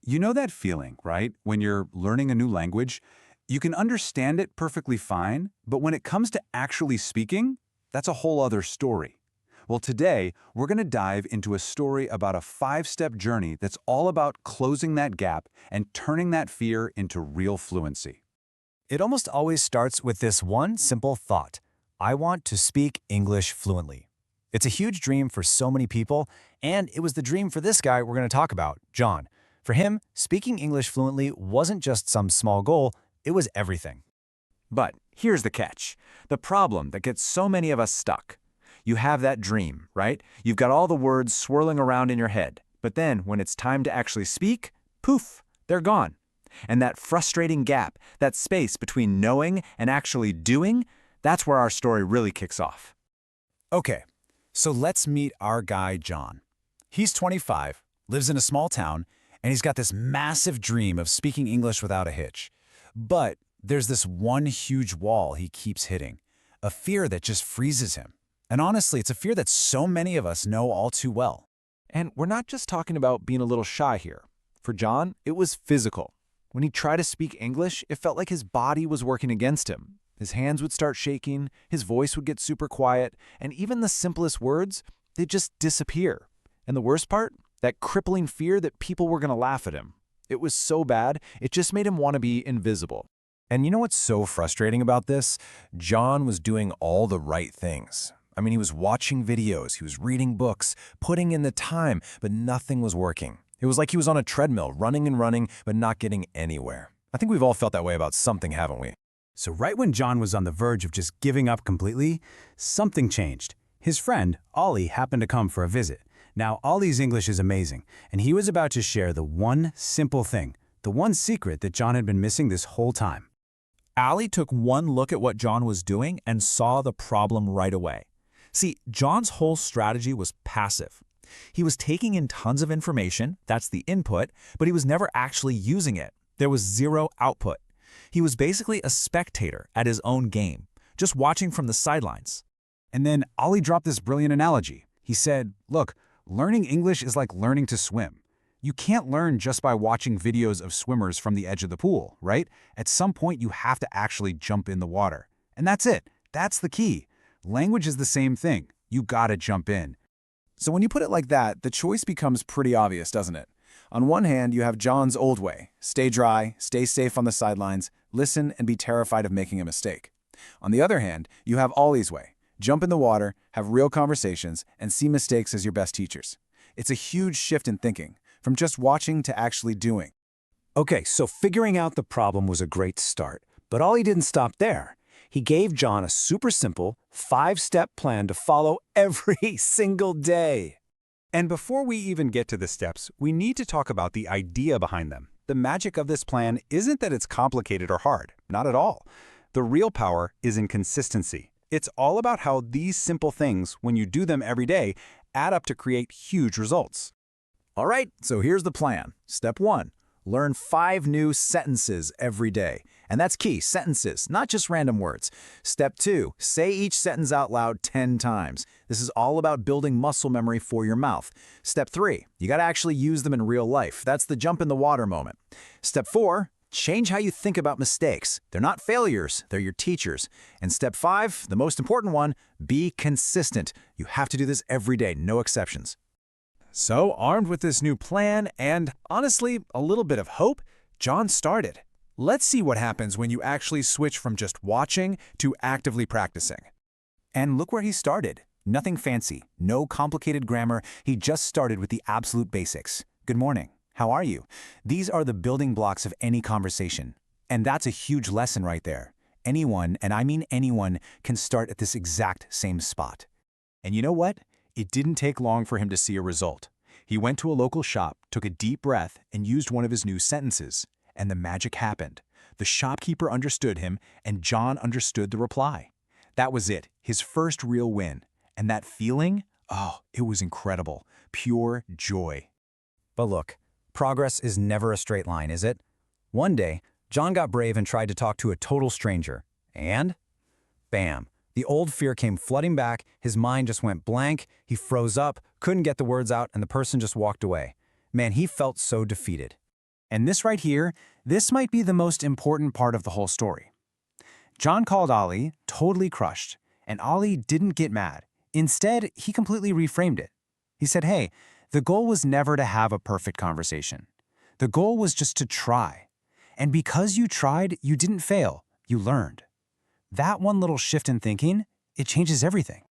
You know that feeling, right? When you're learning a new language, you can understand it perfectly fine, but when it comes to actually speaking, that's a whole other story. Well, today, we're going to dive into a story about a five-step journey that's all about closing that gap and turning that fear into real fluency. It almost always starts with this one simple thought: I want to speak English fluently. It's a huge dream for so many people, and it was the dream for this guy we're going to talk about, John. For him, speaking English fluently wasn't just some small goal, it was everything. But here's the catch, the problem that gets so many of us stuck. You have that dream, right? You've got all the words swirling around in your head, but then when it's time to actually speak, poof, they're gone. And that frustrating gap, that space between knowing and actually doing, that's where our story really kicks off. Okay, so let's meet our guy, John. He's 25, lives in a small town, and he's got this massive dream of speaking English without a hitch. But there's this one huge wall he keeps hitting, a fear that just freezes him. And honestly, it's a fear that so many of us know all too well. And we're not just talking about being a little shy here. For John, it was physical. When he tried to speak English, it felt like his body was working against him. His hands would start shaking, his voice would get super quiet, and even the simplest words, they'd just disappear. And the worst part? That crippling fear that people were going to laugh at him. It was so bad, it just made him want to be invisible. And you know what's so frustrating about this? John was doing all the right things. I mean, he was watching videos, he was reading books, putting in the time, but nothing was working. It was like he was on a treadmill, running and running, but not getting anywhere. I think we've all felt that way about something, haven't we? So right when John was on the verge of just giving up completely, something changed. His friend, Ollie, happened to come for a visit. Now, Ollie's English is amazing, and he was about to share the one simple thing, the one secret that John had been missing this whole time. Ali took one look at what John was doing and saw the problem right away. See, John's whole strategy was passive. He was taking in tons of information, that's the input, but he was never actually using it. There was zero output. He was basically a spectator at his own game, just watching from the sidelines. And then Ollie dropped this brilliant analogy. He said, look, learning English is like learning to swim. You can't learn just by watching videos of swimmers from the edge of the pool, right? At some point, you have to actually jump in the water. And that's it. That's the key. Language is the same thing. You gotta jump in. So when you put it like that, the choice becomes pretty obvious, doesn't it? On one hand, you have John's old way. Stay dry, stay safe on the sidelines, listen and be terrified of making a mistake. On the other hand, you have Ollie's way. Jump in the water, have real conversations, and see mistakes as your best teachers. It's a huge shift in thinking, from just watching to actually doing. Okay, so figuring out the problem was a great start, but Ollie didn't stop there. He gave John a super simple, five-step plan to follow every single day. And before we even get to the steps, we need to talk about the idea behind them. The magic of this plan isn't that it's complicated or hard, not at all. The real power is in consistency. It's all about how these simple things, when you do them every day, add up to create huge results. All right, so here's the plan. Step 1, learn 5 new sentences every day. And that's key, sentences, not just random words. Step 2, say each sentence out loud 10 times. This is all about building muscle memory for your mouth. Step 3, you gotta actually use them in real life. That's the jump in the water moment. Step 4, change how you think about mistakes. They're not failures, they're your teachers. And step 5, the most important one, be consistent. You have to do this every day, no exceptions. So, armed with this new plan and, honestly, a little bit of hope, John started. Let's see what happens when you actually switch from just watching to actively practicing. And look where he started. Nothing fancy, no complicated grammar. He just started with the absolute basics. Good morning. How are you? These are the building blocks of any conversation. And that's a huge lesson right there. Anyone, and I mean anyone, can start at this exact same spot. And you know what? It didn't take long for him to see a result. He went to a local shop, took a deep breath, and used one of his new sentences. And the magic happened. The shopkeeper understood him, and John understood the reply. That was it, his first real win. And that feeling? Oh, it was incredible. Pure joy. But look, progress is never a straight line, is it? One day, John got brave and tried to talk to a total stranger. And? Bam. The old fear came flooding back, his mind just went blank, he froze up, couldn't get the words out, and the person just walked away. Man, he felt so defeated. And this right here, this might be the most important part of the whole story. John called Ollie, totally crushed, and Ollie didn't get mad. Instead, he completely reframed it. He said, hey, the goal was never to have a perfect conversation. The goal was just to try. And because you tried, you didn't fail, you learned. That one little shift in thinking, it changes everything.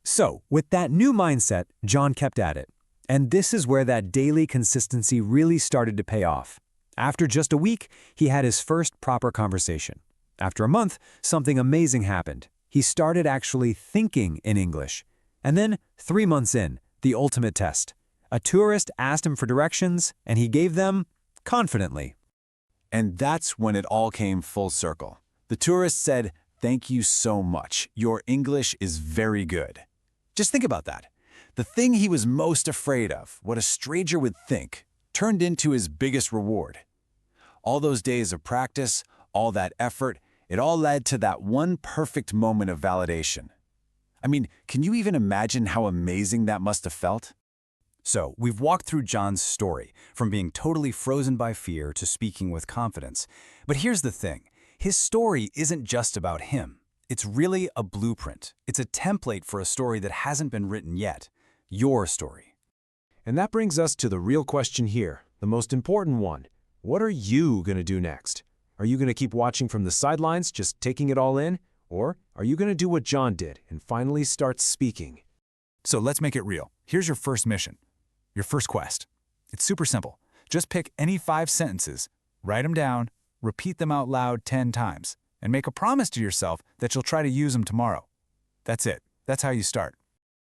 So, with that new mindset, John kept at it. And this is where that daily consistency really started to pay off. After just a week, he had his first proper conversation. After a month, something amazing happened. He started actually thinking in English. And then, 3 months in, the ultimate test. A tourist asked him for directions, and he gave them confidently. And that's when it all came full circle. The tourist said, "Thank you so much. Your English is very good." Just think about that. The thing he was most afraid of, what a stranger would think, turned into his biggest reward. All those days of practice, all that effort, it all led to that one perfect moment of validation. I mean, can you even imagine how amazing that must have felt? So, we've walked through John's story, from being totally frozen by fear to speaking with confidence. But here's the thing. His story isn't just about him. It's really a blueprint. It's a template for a story that hasn't been written yet. Your story. And that brings us to the real question here, the most important one. What are you going to do next? Are you going to keep watching from the sidelines, just taking it all in? Or are you going to do what John did and finally start speaking? So let's make it real. Here's your first mission, your first quest. It's super simple. Just pick any 5 sentences, write them down, repeat them out loud 10 times, and make a promise to yourself that you'll try to use them tomorrow. That's it. That's how you start.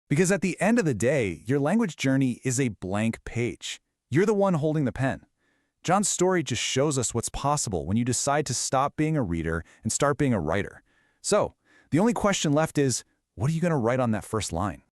Because at the end of the day, your language journey is a blank page. You're the one holding the pen. John's story just shows us what's possible when you decide to stop being a reader and start being a writer. So, the only question left is, what are you going to write on that first line?